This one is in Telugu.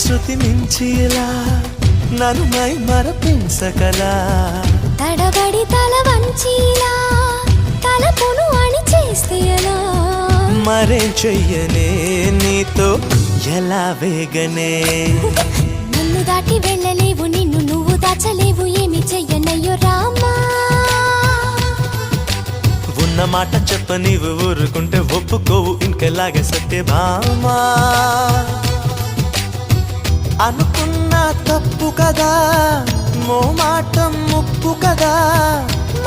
శృతి మించిలా నన్ను మై మరపించకలా తడబడి తల వంచిలా తలపును అని చేస్తే ఎలా మరేం చెయ్యనే నీతో ఎలా వేగనే నన్ను దాటి వెళ్ళలేవు నిన్ను నువ్వు దాచలేవు ఏమి చెయ్యనయ్యో రామా ఉన్న మాట చెప్ప నీవు ఊరుకుంటే ఒప్పుకోవు ఇంకెలాగే సత్యభామా అనుకున్నా తప్పు కదా మోమాటం ముప్పు కదా